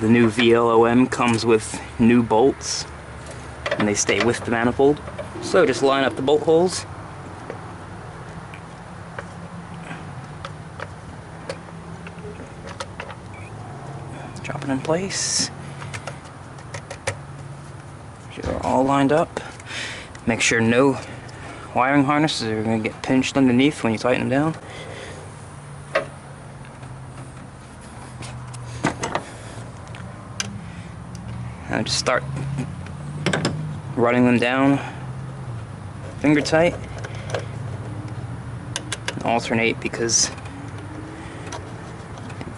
The new VLOM comes with new bolts, and they stay with the manifold. So just line up the bolt holes. Drop it in place. They're all lined up. Make sure no wiring harnesses are going to get pinched underneath when you tighten them down. Now just start running them down finger tight. And alternate, because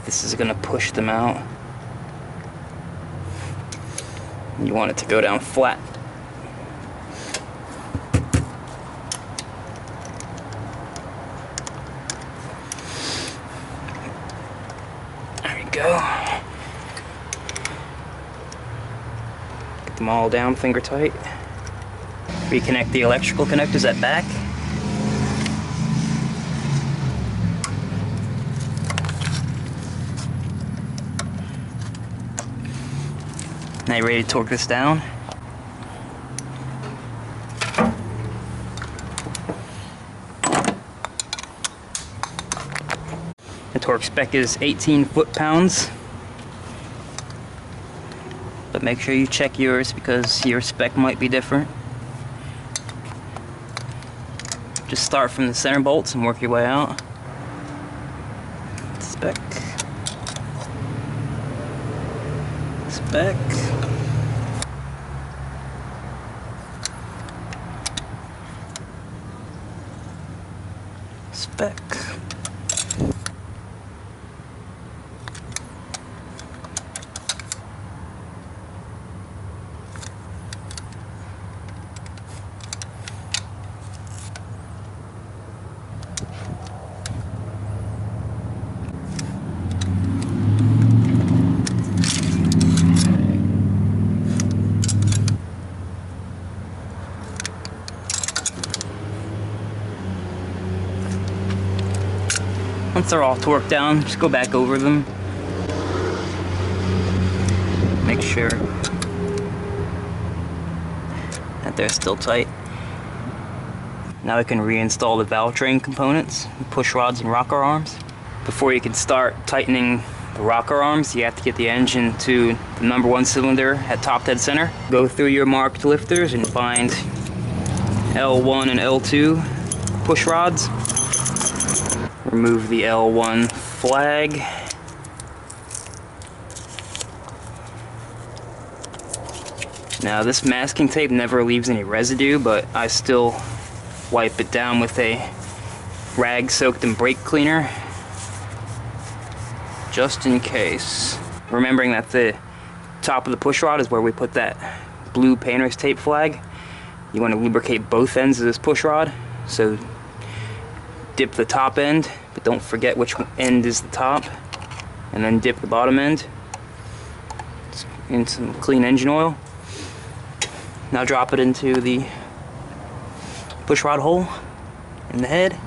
this is going to push them out. You want it to go down flat. There you go. Get them all down finger tight. Reconnect the electrical connectors at back. Now you're ready to torque this down. The torque spec is 18 foot-pounds, but make sure you check yours because your spec might be different. Just start from the center bolts and work your way out. Spec. Spec. Spec. Once they're all torqued down, just go back over them. Make sure that they're still tight. Now we can reinstall the valve train components, push rods and rocker arms. Before you can start tightening the rocker arms, you have to get the engine to the #1 cylinder at top dead center. Go through your marked lifters and find L1 and L2 push rods. Remove the L1 flag. Now this masking tape never leaves any residue, but I still wipe it down with a rag soaked in brake cleaner, just in case. Remembering that the top of the push rod is where we put that blue painter's tape flag. You want to lubricate both ends of this push rod, so dip the top end, but don't forget which end is the top, and then dip the bottom end in some clean engine oil. Now drop it into the push rod hole in the head.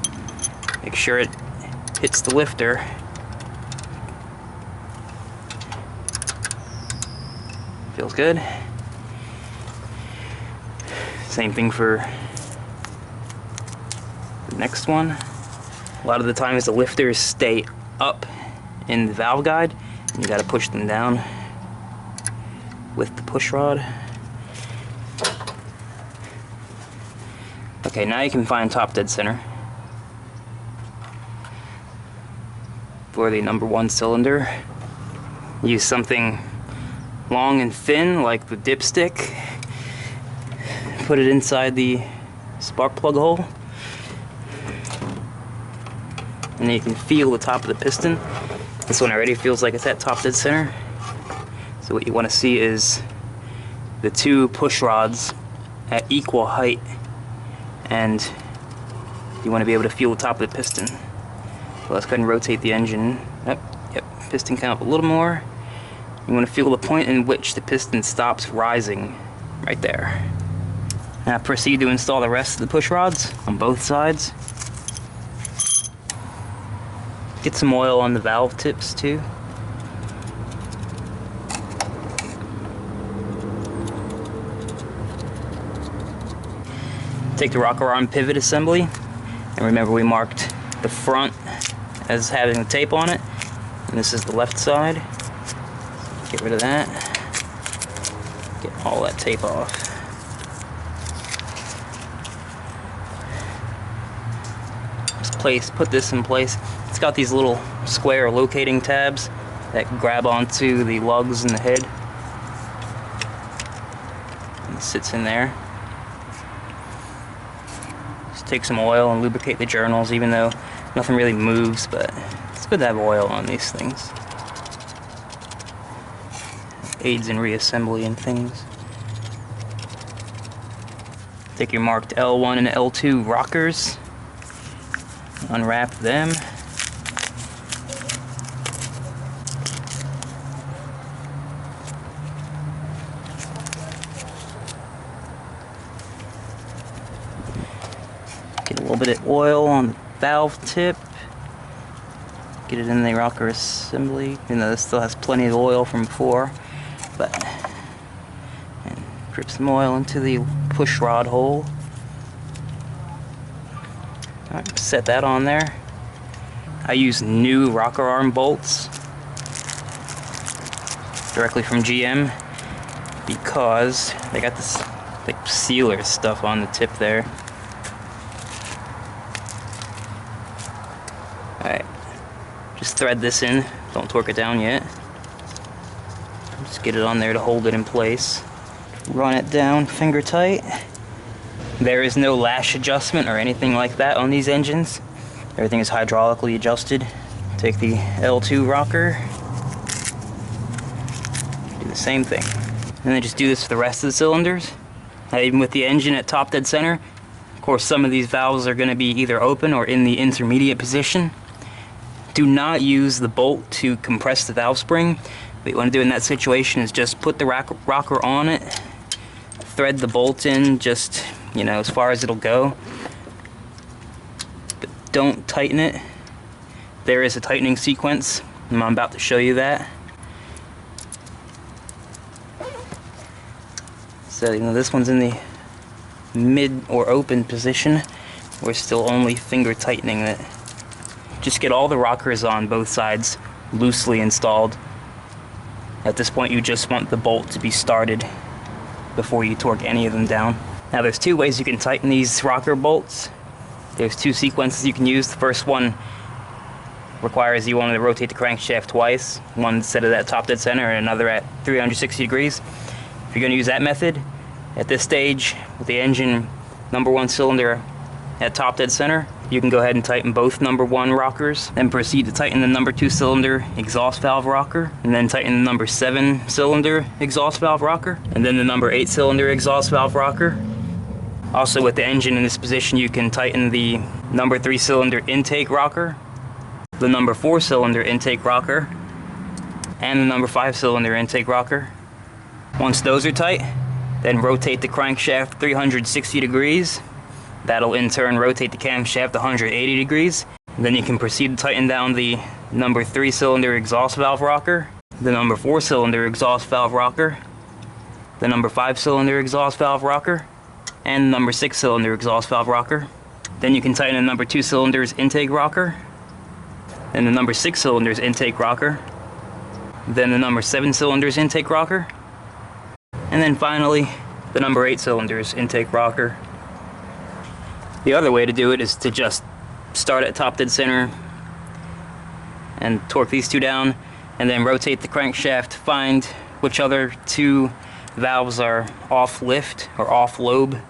Make sure it hits the lifter. Feels good. Same thing for the next one. A lot of the times the lifters stay up in the valve guide, and you gotta push them down with the push rod. Okay, now you can find top dead center for the #1 cylinder. Use something long and thin like the dipstick. Put it inside the spark plug hole, and then you can feel the top of the piston. This one already feels like it's at top dead center. So what you want to see is the two push rods at equal height, and you want to be able to feel the top of the piston. So let's go ahead and rotate the engine. Yep, piston came up a little more. You want to feel the point in which the piston stops rising, right there. Now proceed to install the rest of the push rods on both sides. Get some oil on the valve tips too. Take the rocker arm pivot assembly, and remember we marked the front as having the tape on it, and this is the left side. Get rid of that. Get all that tape off. Just put this in place. It's got these little square locating tabs that grab onto the lugs in the head. And it sits in there. Just take some oil and lubricate the journals, even though nothing really moves, but it's good to have oil on these things. Aids in reassembly and things. Take your marked L1 and L2 rockers. Unwrap them. Get a little bit of oil on the valve tip. Get it in the rocker assembly. You know, this still has plenty of oil from before, but and drip some oil into the push rod hole. Alright, set that on there. I use new rocker arm bolts directly from GM because they got this like sealer stuff on the tip there. Alright, just thread this in, don't torque it down yet. Just get it on there to hold it in place. Run it down finger tight. There is no lash adjustment or anything like that on these engines. Everything is hydraulically adjusted. Take the L2 rocker, do the same thing. And then just do this for the rest of the cylinders. Now, even with the engine at top dead center, of course some of these valves are going to be either open or in the intermediate position. Do not use the bolt to compress the valve spring. What you want to do in that situation is just put the rocker on it, thread the bolt in just, you know, as far as it'll go, but don't tighten it. There is a tightening sequence, and I'm about to show you that. So, you know, this one's in the mid or open position. We're still only finger tightening it. Just get all the rockers on both sides loosely installed. At this point, you just want the bolt to be started before you torque any of them down. Now, there's two ways you can tighten these rocker bolts. There's two sequences you can use. The first one requires you want to rotate the crankshaft twice, one set it at top dead center and another at 360 degrees. If you're going to use that method, at this stage, with the engine #1 cylinder at top dead center, you can go ahead and tighten both #1 rockers, then proceed to tighten the #2 cylinder exhaust valve rocker, and then tighten the #7 cylinder exhaust valve rocker, and then the #8 cylinder exhaust valve rocker. Also, with the engine in this position, you can tighten the #3 cylinder intake rocker, the #4 cylinder intake rocker, and the #5 cylinder intake rocker. Once those are tight, then rotate the crankshaft 360 degrees. That'll in turn rotate the camshaft 180 degrees. Then you can proceed to tighten down the #3 cylinder exhaust valve rocker, the #4 cylinder exhaust valve rocker, the #5 cylinder exhaust valve rocker, and the #6 cylinder exhaust valve rocker. Then you can tighten the #2 cylinder's intake rocker, then the #6 cylinder's intake rocker, then the #7 cylinder's intake rocker, and then finally the #8 cylinder's intake rocker. The other way to do it is to just start at top dead center and torque these two down, and then rotate the crankshaft, find which other two valves are off lift or off lobe,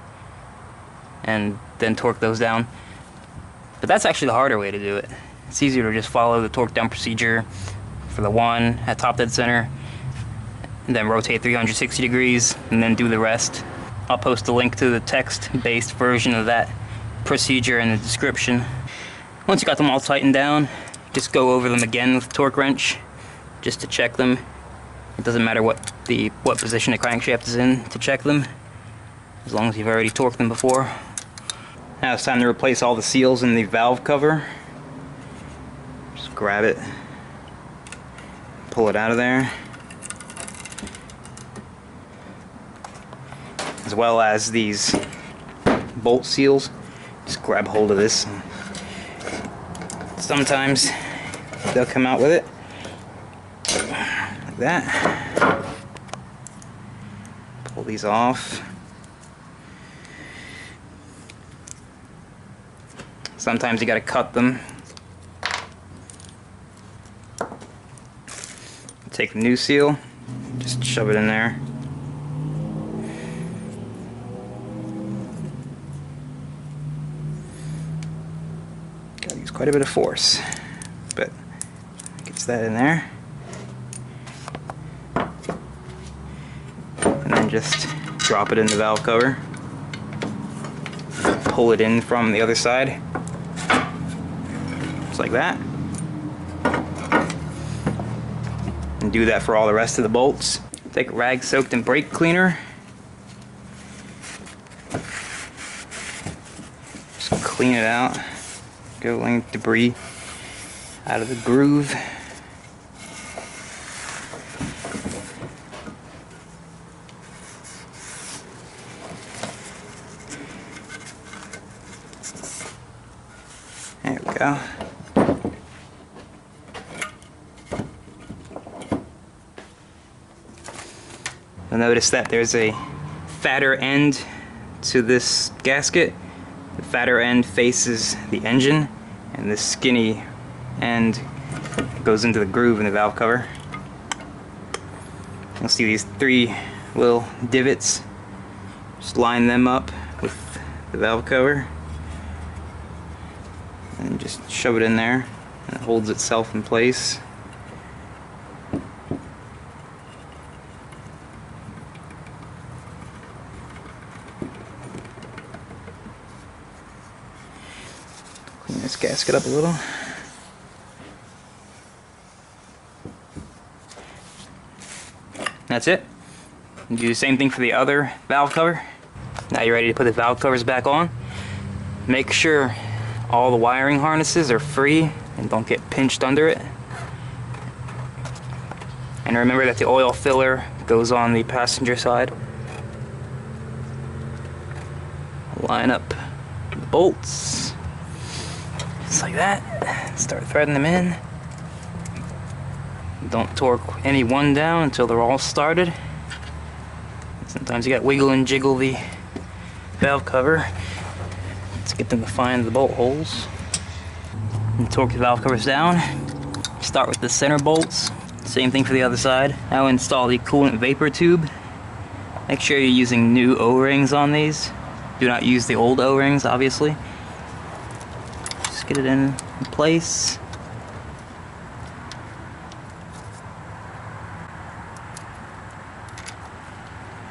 and then torque those down. But that's actually the harder way to do it. It's easier to just follow the torque down procedure for the one at top dead center, and then rotate 360 degrees, and then do the rest. I'll post a link to the text-based version of that procedure in the description. Once you got them all tightened down, just go over them again with a torque wrench just to check them. It doesn't matter what position the crankshaft is in to check them, as long as you've already torqued them before. Now it's time to replace all the seals in the valve cover. Just grab it, pull it out of there, as well as these bolt seals, just grab hold of this. Sometimes they'll come out with it like that. Pull these off. Sometimes you gotta cut them. Take the new seal, just shove it in there. Gotta use quite a bit of force, but gets that in there. And then just drop it in the valve cover. Pull it in from the other side. Just like that. And do that for all the rest of the bolts. Take a rag soaked in brake cleaner. Just clean it out. Get any debris out of the groove. There we go. You'll notice that there's a fatter end to this gasket. The fatter end faces the engine, and this skinny end goes into the groove in the valve cover. You'll see these 3 little divots. Just line them up with the valve cover and just shove it in there, and it holds itself in place. Clean this gasket up a little. That's it. You do the same thing for the other valve cover. Now you're ready to put the valve covers back on. Make sure all the wiring harnesses are free and don't get pinched under it. And remember that the oil filler goes on the passenger side. Line up the bolts. Just like that. Start threading them in. Don't torque any one down until they're all started. Sometimes you gotta wiggle and jiggle the valve cover to get them to find the bolt holes. And torque the valve covers down. Start with the center bolts. Same thing for the other side. Now install the coolant vapor tube. Make sure you're using new O-rings on these. Do not use the old O-rings, obviously. Just get it in place.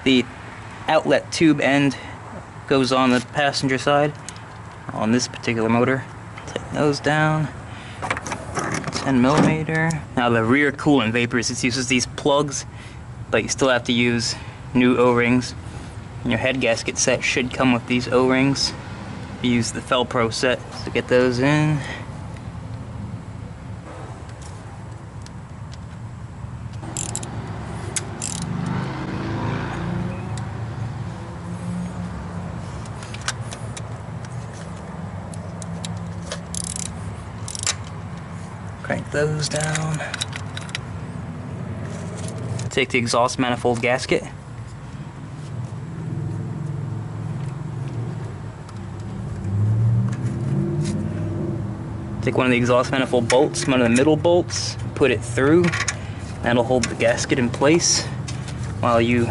The outlet tube end goes on the passenger side on this particular motor. Tighten those down. 10mm. Now the rear coolant vapors, it uses these plugs, but you still have to use new O-rings. And your head gasket set should come with these O-rings. You use the Felpro set to get those in. Crank those down. Take the exhaust manifold gasket. Take one of the exhaust manifold bolts, one of the middle bolts, put it through. That'll hold the gasket in place while you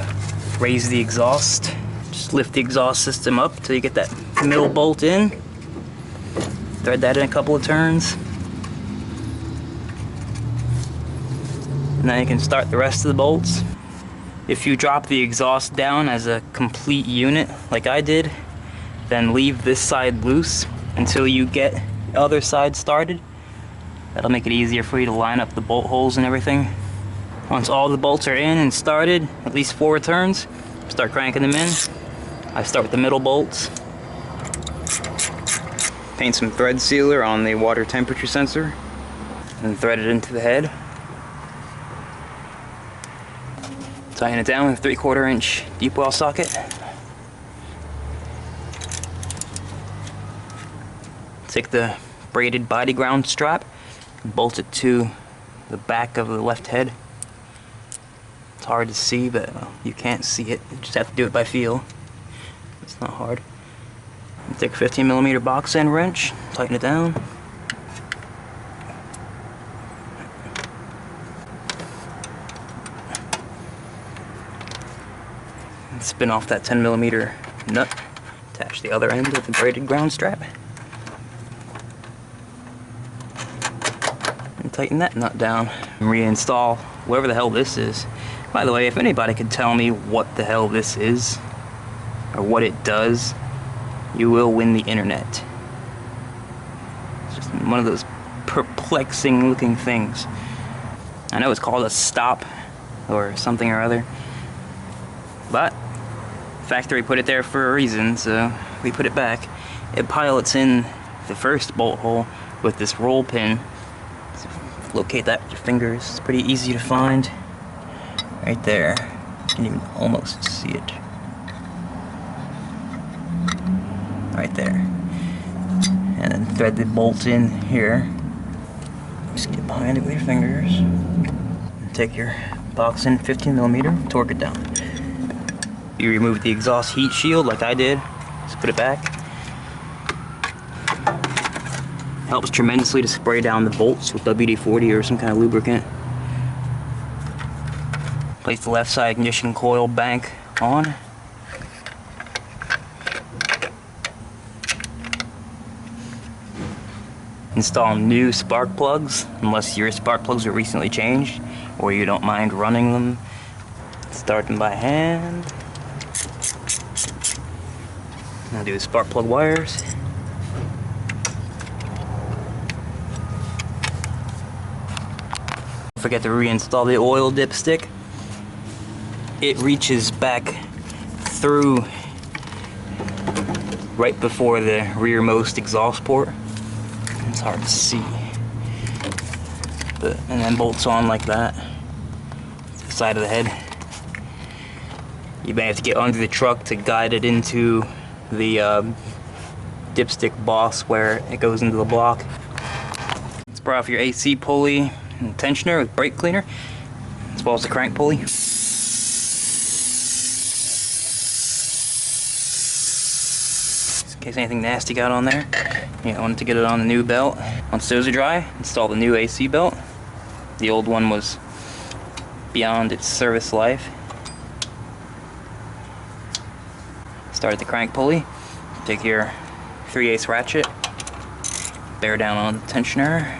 raise the exhaust. Just lift the exhaust system up until you get that middle bolt in. Thread that in a couple of turns. Now you can start the rest of the bolts. If you drop the exhaust down as a complete unit, like I did, then leave this side loose until you get the other side started. That'll make it easier for you to line up the bolt holes and everything. Once all the bolts are in and started, at least 4 turns, start cranking them in. I start with the middle bolts. Paint some thread sealer on the water temperature sensor and thread it into the head. Tighten it down with a 3/4 inch deep well socket. Take the braided body ground strap and bolt it to the back of the left head. It's hard to see, but you can't see it. You just have to do it by feel. It's not hard. Take a 15mm box end wrench, tighten it down. And spin off that 10mm nut. Attach the other end of the braided ground strap. And tighten that nut down. And reinstall whatever the hell this is. By the way, if anybody could tell me what the hell this is, or what it does, you will win the internet. It's just one of those perplexing looking things. I know it's called a stop or something or other, but factory put it there for a reason, so we put it back. It pilots in the first bolt hole with this roll pin. So locate that with your fingers. It's pretty easy to find. Right there. You can even almost see it. Right there. And then thread the bolt in here. Just get behind it with your fingers. And take your box in 15mm, torque it down. You remove the exhaust heat shield like I did. Just put it back. Helps tremendously to spray down the bolts with WD-40 or some kind of lubricant. Place the left side ignition coil bank on. Install new spark plugs, unless your spark plugs are recently changed or you don't mind running them. Start them by hand. Now do the spark plug wires. Don't forget to reinstall the oil dipstick. It reaches back through right before the rearmost exhaust port. It's hard to see, and then bolts on like that to the side of the head. You may have to get under the truck to guide it into the dipstick boss where it goes into the block. Spray off your AC pulley and tensioner with brake cleaner, as well as the crank pulley. In case anything nasty got on there. You want to get it on the new belt. Once those are dry, install the new AC belt. The old one was beyond its service life. Start the crank pulley. Take your 3/8 ratchet, bear down on the tensioner.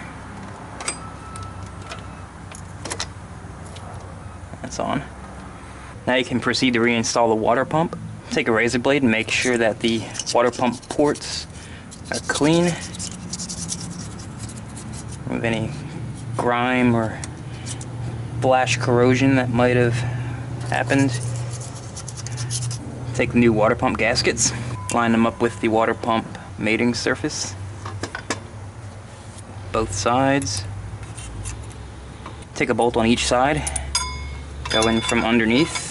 That's on. Now you can proceed to reinstall the water pump. Take a razor blade and make sure that the water pump ports are clean. Remove any grime or flash corrosion that might have happened. Take the new water pump gaskets, line them up with the water pump mating surface. Both sides. Take a bolt on each side. Go in from underneath.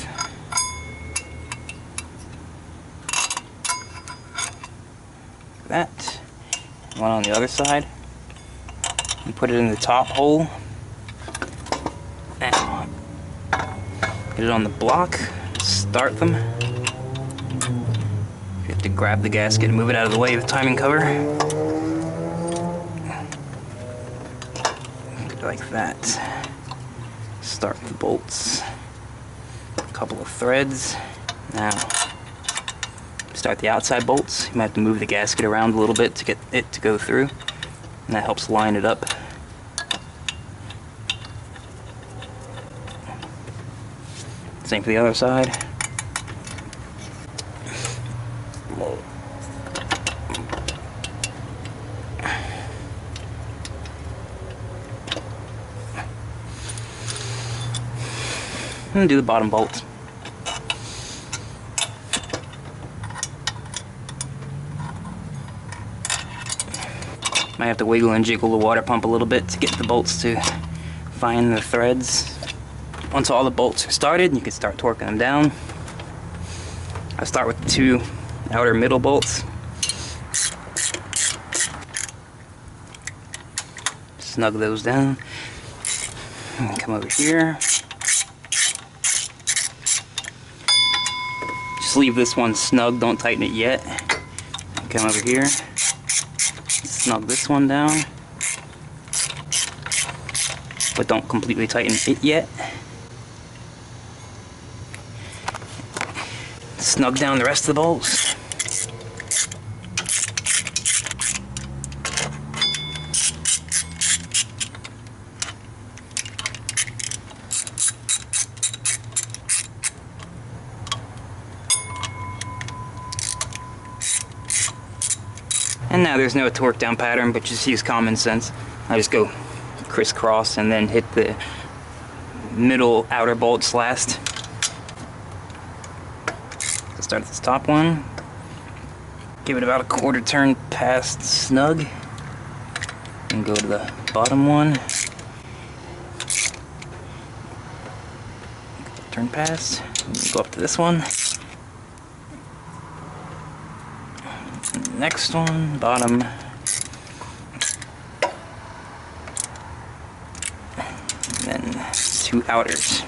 That. One on the other side. And put it in the top hole. Now, get it on the block. Start them. You have to grab the gasket and move it out of the way with timing cover. Like that. Start the bolts. A couple of threads. Now, start the outside bolts. You might have to move the gasket around a little bit to get it to go through, and that helps line it up. Same for the other side. And do the bottom bolts. Might have to wiggle and jiggle the water pump a little bit to get the bolts to find the threads. Once all the bolts are started, you can start torquing them down. I'll start with the two outer middle bolts. snug those down. And come over here. Just leave this one snug, don't tighten it yet. And come over here. Snug this one down. But don't completely tighten it yet. Snug down the rest of the bolts. And now there's no torque down pattern, but just use common sense. I just go crisscross and then hit the middle outer bolts last. So start at this top one, give it about a quarter turn past snug, and go to the bottom one, turn past, and go up to this one. Next one, bottom, and then two outers.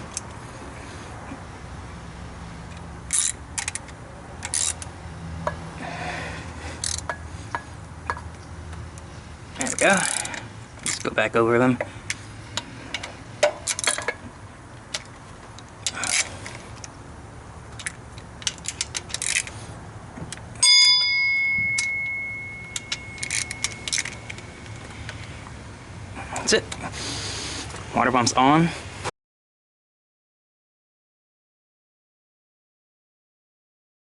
There we go. Let's go back over them. That's it. Water pump's on.